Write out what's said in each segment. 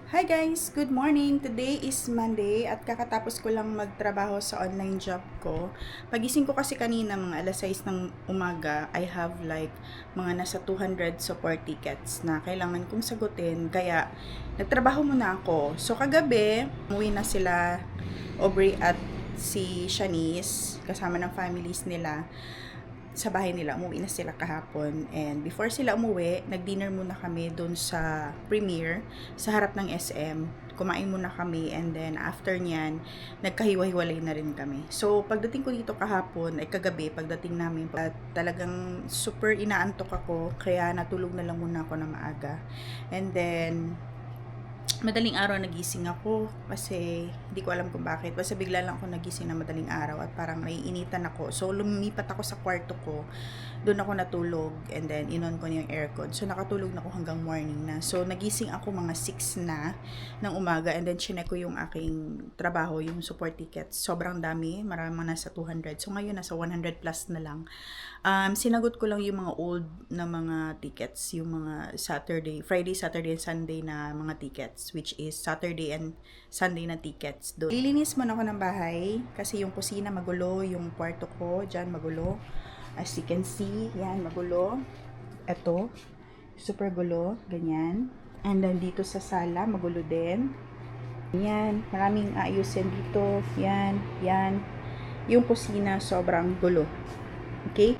Hi guys! Good morning! Today is Monday at kakatapos ko lang magtrabaho sa online job ko. Pagising ko kasi kanina mga alas 6 ng umaga, I have like mga nasa 200 support tickets na kailangan kong sagutin. Kaya nagtrabaho muna ako. So kagabi, umuwi na sila Aubrey at si Shanice kasama ng families nila sa bahay nila. Umuwi na sila kahapon, and before sila umuwi, nag-dinner muna kami doon sa Premier sa harap ng SM. Kumain muna kami, and then after nyan, nagkahiwa-hiwalay na rin kami. So pagdating ko dito kahapon, ay kagabi, pagdating namin, talagang super inaantok ako, kaya natulog na lang muna ako na maaga. And then madaling araw nagising ako kasi hindi ko alam kung bakit. Basta bigla lang ako nagising na madaling araw at parang naiinitan ako. So lumipat ako sa kwarto ko. Doon ako natulog, and then inon ko na yung aircon. So nakatulog na ako hanggang morning na. So nagising ako mga 6 na ng umaga, and then chinek ko yung aking trabaho, yung support tickets. Sobrang dami, maraming nasa 200. So ngayon nasa 100 plus na lang. Sinagot ko lang yung mga old na mga tickets, yung mga Friday, Saturday, and Sunday na mga tickets, which is Saturday and Sunday na tickets. Lilinis muna ako ng bahay kasi yung kusina magulo, yung kwarto ko dyan magulo. As you can see, yan, magulo. Ito, super gulo, ganyan. And then dito sa sala, magulo din. Yan, maraming ayusin dito. Yan, yan. Yung kusina, sobrang gulo. Okay?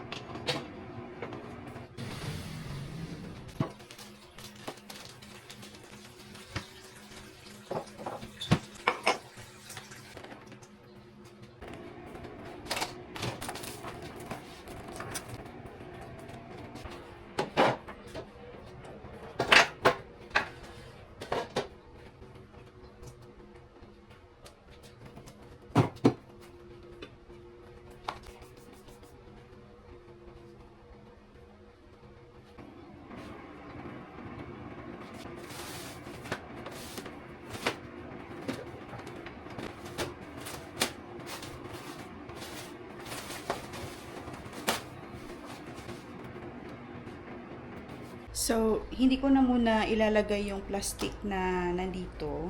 So, hindi ko na muna ilalagay yung plastic na nandito.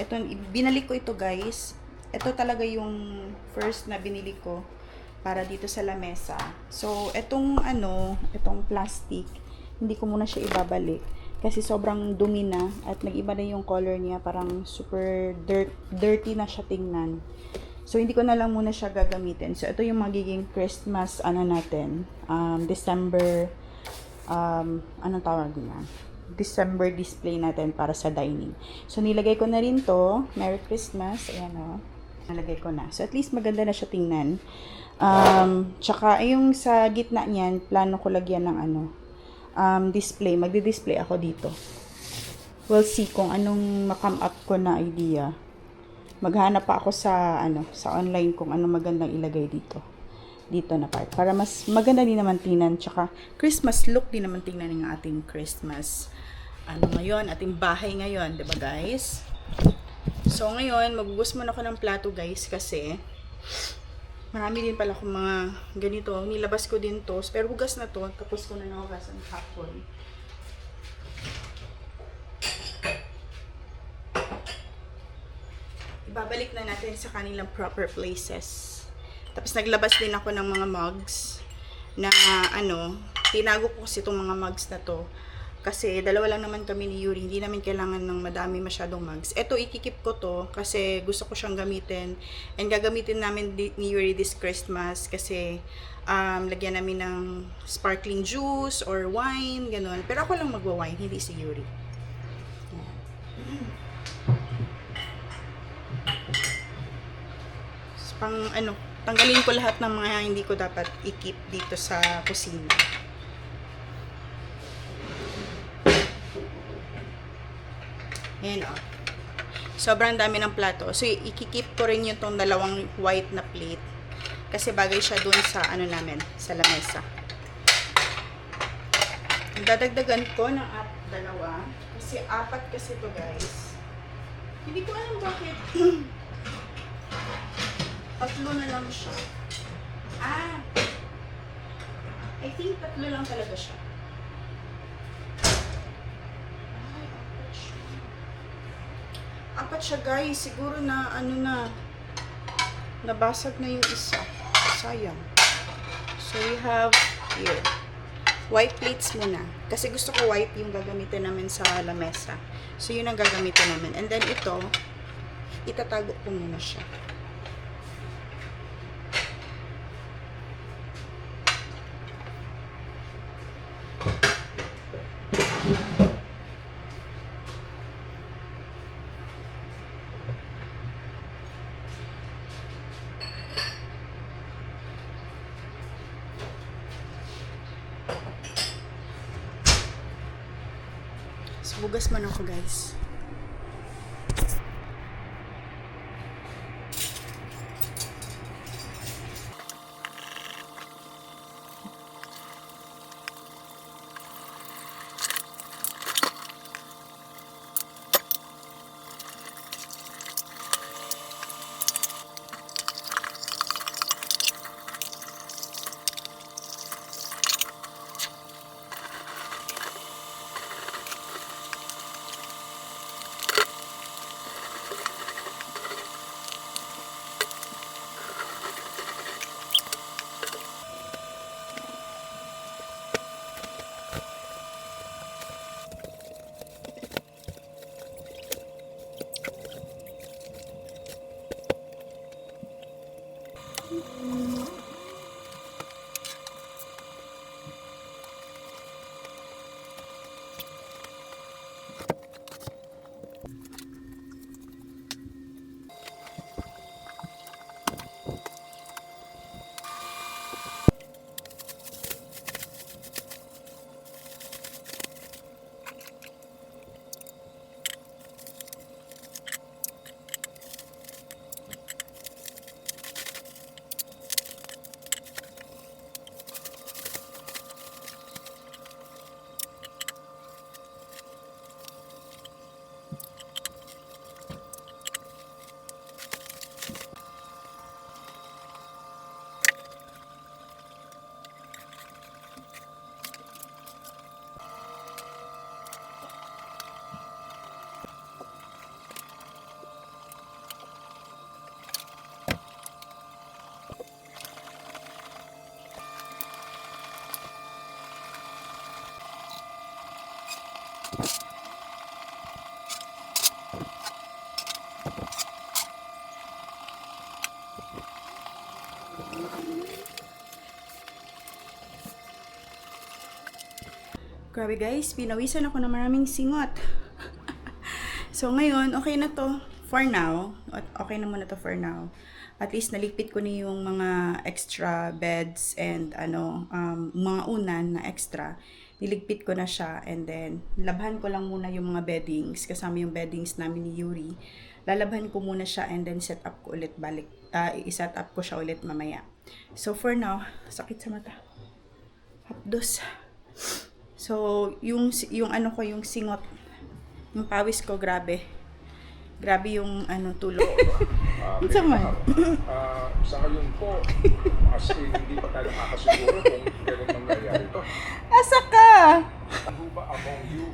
Ito, binalik ko ito guys. Ito talaga yung first na binili ko para dito sa lamesa. So, itong plastic, hindi ko muna siya ibabalik kasi sobrang dumi na at nag-iba na yung color niya, parang super dirty na siya tingnan. So, hindi ko na lang muna siya gagamitin. So, ito yung magiging Christmas, December, anong tawag na? December display natin para sa dining. So, nilagay ko na rin to. Merry Christmas. Ayan o. Nalagay ko na. So, at least maganda na siya tingnan. Tsaka, yung sa gitna niyan, plano ko lagyan ng display. Magdi-display ako dito. We'll see kung anong makam up ko na idea. Maghanap pa ako sa online kung anong magandang ilagay dito na part para mas maganda din naman tingnan, tsaka Christmas look din naman tingnan ng ating Christmas ngayon, ating bahay ngayon, 'di ba guys? So ngayon maghugas muna ako ng plato guys kasi marami din pala akong mga ganito, nilabas ko din to, pero hugas na to, tapos ko na nahugasan hapon. Ibabalik na natin sa kanilang proper places. Tapos naglabas din ako ng mga mugs na tinago ko kasi itong mga mugs na to. Kasi dalawa lang naman kami ni Yuri, hindi namin kailangan ng madami masyadong mugs. Ito, ikikip ko to kasi gusto ko siyang gamitin. And gagamitin namin ni Yuri this Christmas kasi lagyan namin ng sparkling juice or wine, ganun. Pero ako lang magwa-wine, hindi si Yuri. Tanggalin ko lahat ng mga hindi ko dapat i-keep dito sa kusina. Ayan o. Sobrang dami ng plato. So, i-keep ko rin yung tong dalawang white na plate. Kasi bagay siya dun sa namin, sa lamesa. Dadagdagan ko ng dalawa. Kasi apat kasi to guys. Hindi ko alam bakit. Tatlo na lang siya. I think tatlo lang talaga siya. Apat siya guys. Siguro na ano na. Nabasag na yung isa. Sayang. So we have here. White plates muna. Kasi gusto ko white yung gagamitin namin sa lamesa. So yun ang gagamitin namin. And then ito, itatago ko muna siya. So, bugas man ako guys. Grabe guys, pinawisan ako ng maraming singot. So ngayon, okay na to for now. Okay na muna to for now. At least naligpit ko na yung mga extra beds and mga unan na extra. Niligpit ko na siya and then labhan ko lang muna yung mga beddings kasama yung beddings namin ni Yuri. Lalabhan ko muna siya and then set up ko ulit balik. I-set up ko siya ulit mamaya. So for now, sakit sa mata. Hapdos. So, yung yung singot, yung pawis ko, grabe. Grabe yung tulog. Sa man. Sa ngayon po, as in, hindi pa tayo makasiguro kung kailan mangyayari ito. Asa ka? Ano ba among you?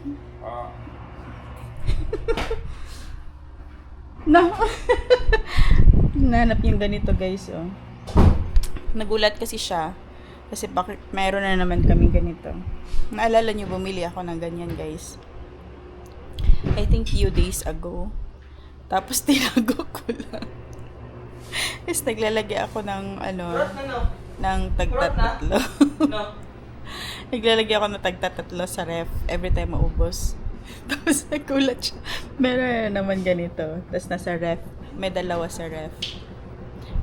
No. Nanap yung ganito guys, oh. Nagulat kasi siya. Kasi bakit mayroon na naman kami ganito. Naalala niyo, bumili ako ng ganyan guys. I think few days ago. Tapos tinago ko lang. Tapos naglalagay ako ng ng tagtatatlo. Naglalagay ako ng tagtatatlo sa ref every time maubos. Tapos nagulat siya. Meron na naman ganito. Tapos nasa ref. May dalawa sa ref.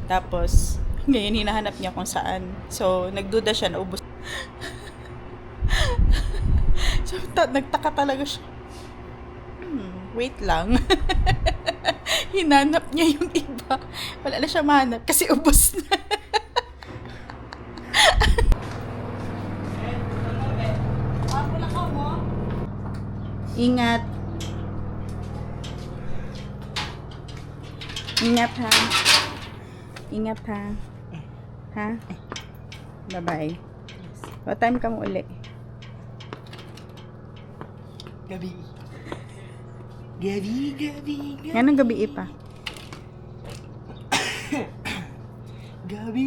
Tapos ngayon, hinahanap niya kung saan. So, nagduda siya, naubos. So, nagtaka talaga siya. Wait lang. Hinanap niya yung iba. Wala na siya mahanap kasi ubos na. Ingat. Ingat ha. Ingat ha. Ha? Bye-bye. What time ka mo uli? Gabi. Gabi. Yan ang gabi pa. Gabi.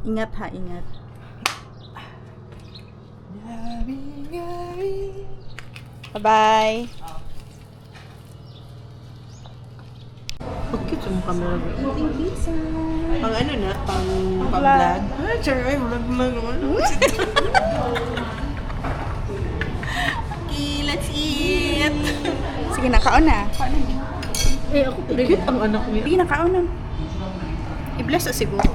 Ingat ha, ingat. Gabi. Bye-bye. Okay, sa camera mo. Eating pizza. Pang ano na? Pang Vlog. vlog? Ah, charay, vlog naman. Okay, let's eat. Sige na, kaon na. Eh, ako cute ang anak niya. Hindi na, kaon na. I-bless na siguro.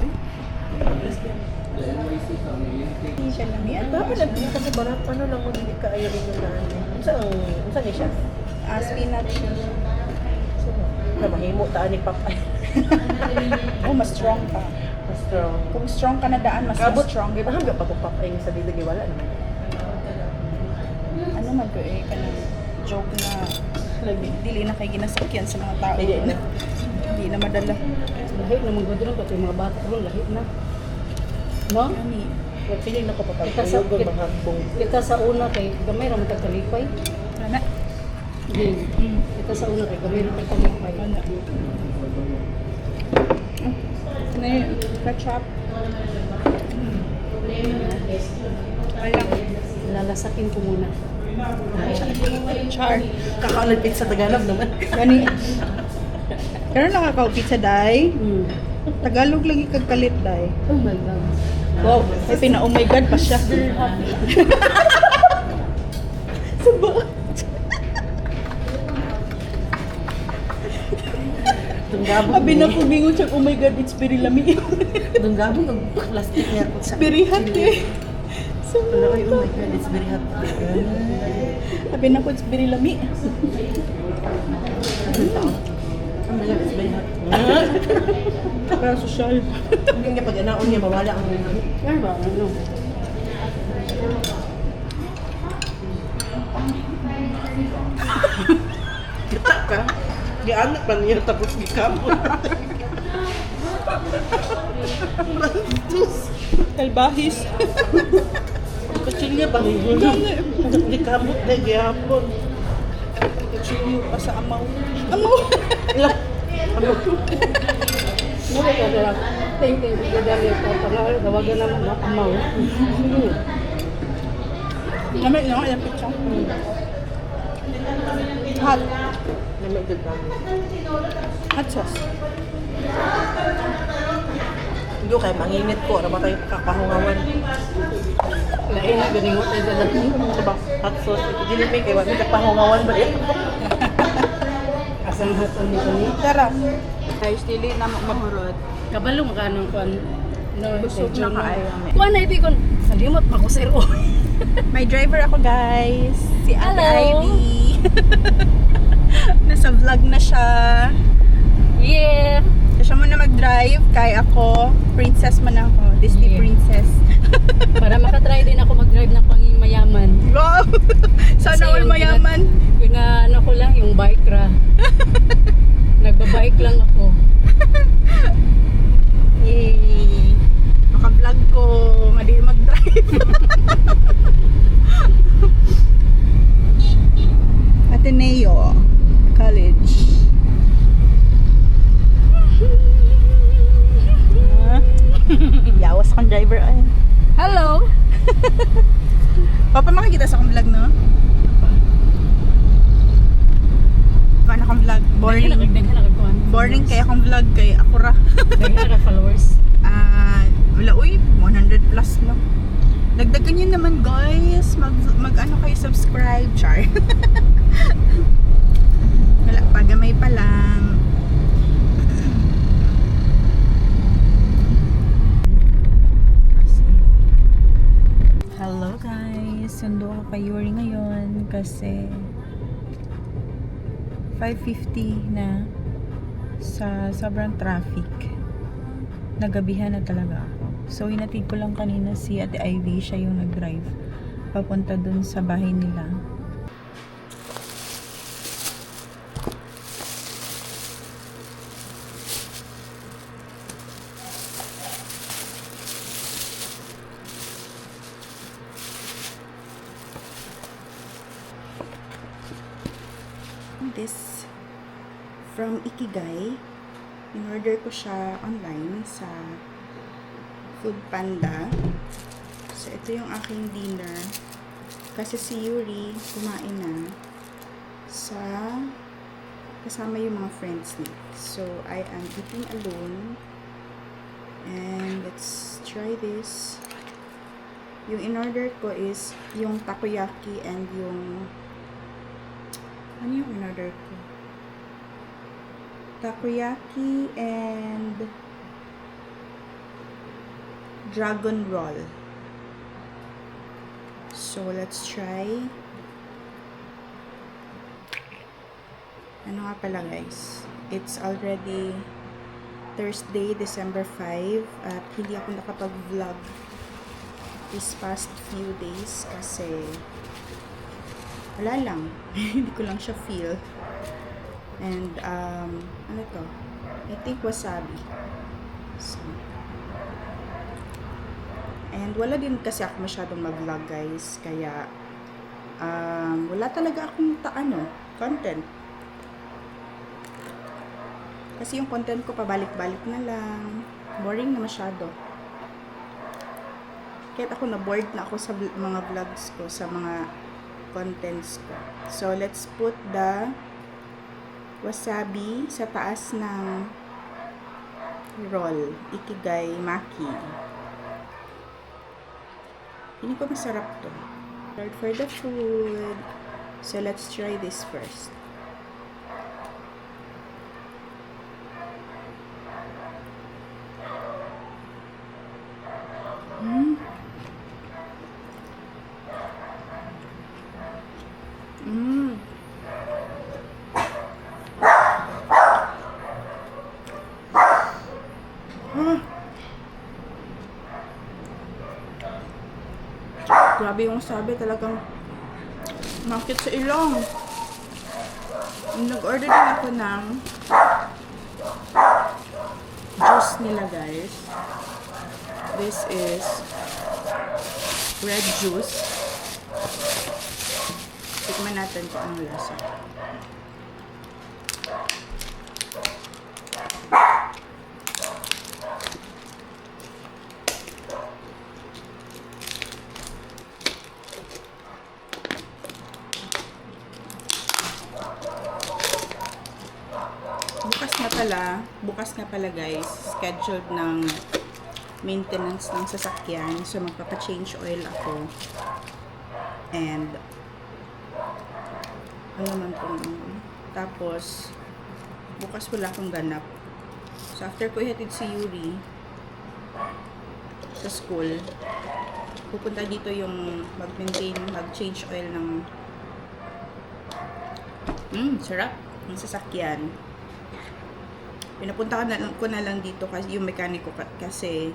Hindi siya lamian. Dapat nagpili kasi barat pa na lang mo hindi ka ayaw rin yung naan. Saan niya siya? Spinach. Na mahimo taan ni Papa. Oh, mas strong pa. Mas strong. Kung strong ka na daan, mas Kabot strong. Di ba hanggang pa kung Papa yung sa dili wala naman. Ano man ko eh, kanang joke na dili na kay ginasakyan sa mga tao. Dili na. Hindi na madala. Lahit na mga gudron pati mga bata ron lahit na. No? Ani. Nagpiling na ko Kita sa- papagpayog ng maghambong. Kita sa una kay gamay ra man kalipay. Ana. Di. Kita sa una kay gamay ra kalipay. Ana. Ano yun? Ketchup. Alam. Lalasakin ko muna. Char. Kakaulapit sa Tagalog naman. Gani. Karon lang ako pizza day. Mm. Tagalog lagi kag kalit day. Oh my god. Wow, ay pina oh my god pa siya. Dunggabong. Abi na ko bingon siya, oh my god, it's very lami. Dunggabong ng plastic niya ko sa Very hot eh. Wala ay, oh my God, it's very hot. Abi na ko, it's very lami. Oh my God, it's very hot. Para social. Hindi niya pag anaon niya, mawala ang mga. Ano ba? Ano? Kita ka. Gianak pa niya tapos gikamot. Bantus. Kalbahis. Kachilya ba? Gikamot na gihapon. Kachiliw pa sa amaw. Amaw! Ilang. Ano? Mo ka dala. Thank you. Gadali ko tangal tawagan na mo amaw. Lamig no? Ayan picture. Hot. Namigod kami. Hot sauce. Hindi kay manginit ko. Ano ba tayo kakahungawan? Lain na ganingot ay dala. Diba? Hot sauce. Dili may kay wala kakahungawan ba yan? Asang hatan ni kani. Tara. Ayos dili na mahurot. Kabalo magkano kon. No, Busog na kaayo. Kuan na ibig kon. Salimot pa ko sir. May driver ako guys. Si Ate Hello. Ivy. Nasa vlog na siya. Yeah. Siya muna mag-drive. Kaya ako, princess man ako. Disney Yeah. princess. Para makatry din ako mag-drive ng pangimayaman. Wow! Sana all mayaman. Yung ano ko lang, yung bike ra. Nagbabike lang ako. Yay! Maka-vlog ko. Nga di mag-drive. Ateneo College. Yawas kang driver ay. Hello! Papa, makikita sa akong vlog, no? Paano akong vlog? Boring. Daghan na kagkuhan. Boring kaya akong vlog kay ako ra. Daghan na followers. Wala, uy, 100 plus lang. Dagdagan nyo naman guys. Mag ano kayo subscribe, char. Wala pa, gamay pa lang. Hello guys, sundo ako kay Yuri ngayon kasi 5:50 na sa sobrang traffic. Nagabihan na talaga ako. So, hinatid ko lang kanina si Ate Ivy. Siya yung nag-drive papunta dun sa bahay nila. getting this from Ikigai. In-order ko siya online sa Food Panda. So, ito yung aking dinner. Kasi si Yuri kumain na kasama yung mga friends niya. So, I am eating alone. And let's try this. Yung in-order ko is yung takoyaki and yung... Ano yung in-order ko? Takoyaki and dragon roll. So, let's try. Ano nga pala guys? It's already Thursday, December 5 at hindi ako nakapag-vlog this past few days kasi wala lang. Hindi ko lang siya feel. And, ano to? I think wasabi. So, and wala din kasi ako masyadong mag-vlog guys. Kaya, wala talaga akong content. Kasi yung content ko pabalik-balik na lang. Boring na masyado. Kahit ako na-bored na ako sa mga vlogs ko, sa mga contents ko. So, let's put the wasabi sa taas ng roll. Ikigai Maki. Hindi ko masarap to. Start for the food. So, let's try this first. Grabe yung sabi, talagang makit sa ilong. Nag-order din ako ng juice nila guys. This is red juice. Tikman natin kung anong lasa. Bukas na pala guys, scheduled ng maintenance ng sasakyan. So, magpapa-change oil ako. And, ano naman itong, tapos, bukas wala akong ganap. So, after ko ihatid si Yuri sa school, pupunta dito yung mag-change oil ng sarap ng sasakyan. Pinapunta ko na lang dito kasi yung mekaniko kasi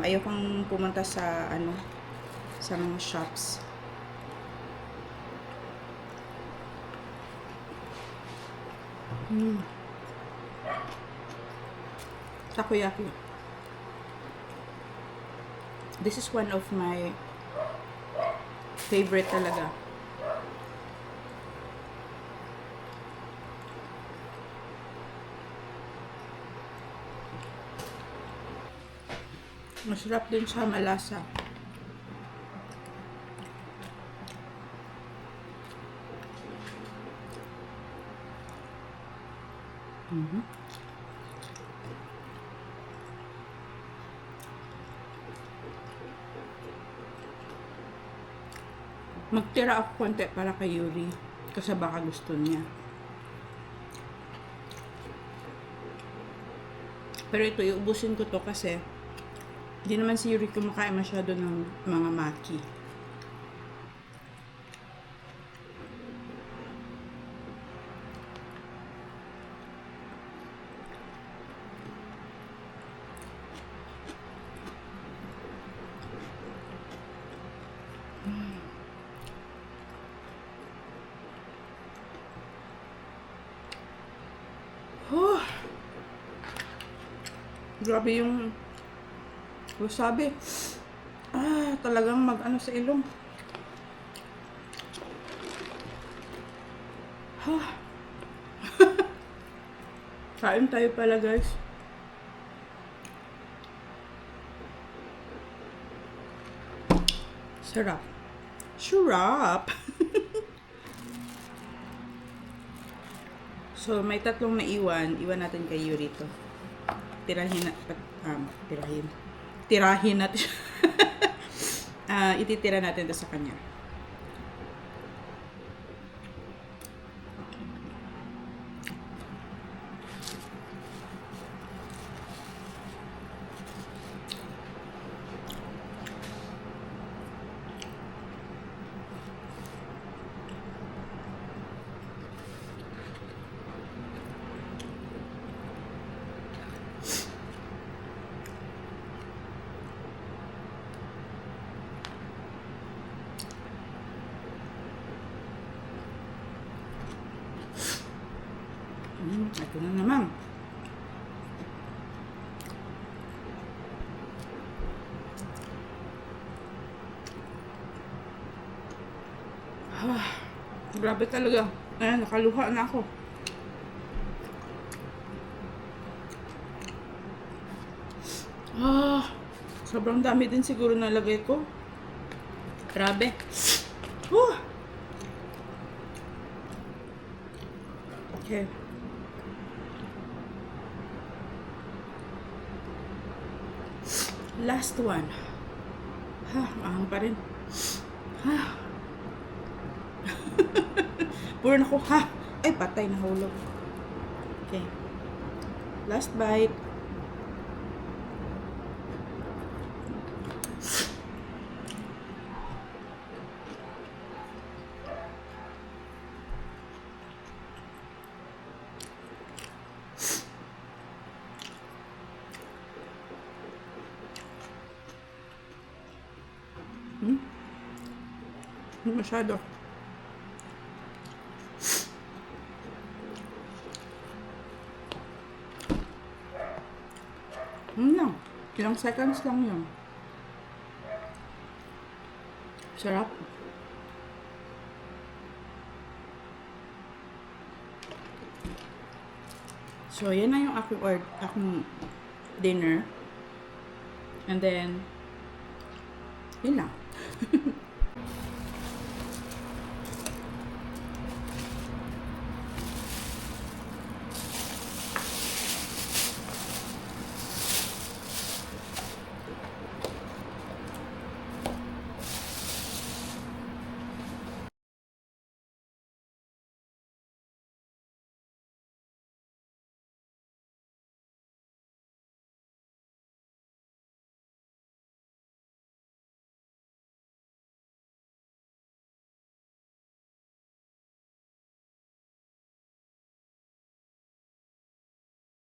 ayokong pumunta sa sa mga shops. Takoyaki. This is one of my favorite talaga. Masarap din siya, malasa. Magtira ako konti para kay Yuri kasi baka gusto niya. Pero ito, iubusin ko to kasi hindi naman si Yuri kumakain masyado ng mga maki. Grabe yung wasabi. Talagang mag-ano sa ilong. Kain tayo pala, guys. Sarap. Sarap! So, may tatlong naiwan. Iwan natin kay Yuri to. Tirahin natin siya. Ititira natin to sa kanya. Ito na naman. Grabe talaga. Ayan, nakaluha na ako. Sobrang dami din siguro nalagay ko. Grabe. Okay. Last one. Ahang pa rin. Puro na ko, Ay, patay, nahulog. Okay. Last bite. Hindi masyado. Lang. Ilang seconds lang yun. Sarap. So, yan na yung aking dinner. And then, yun lang.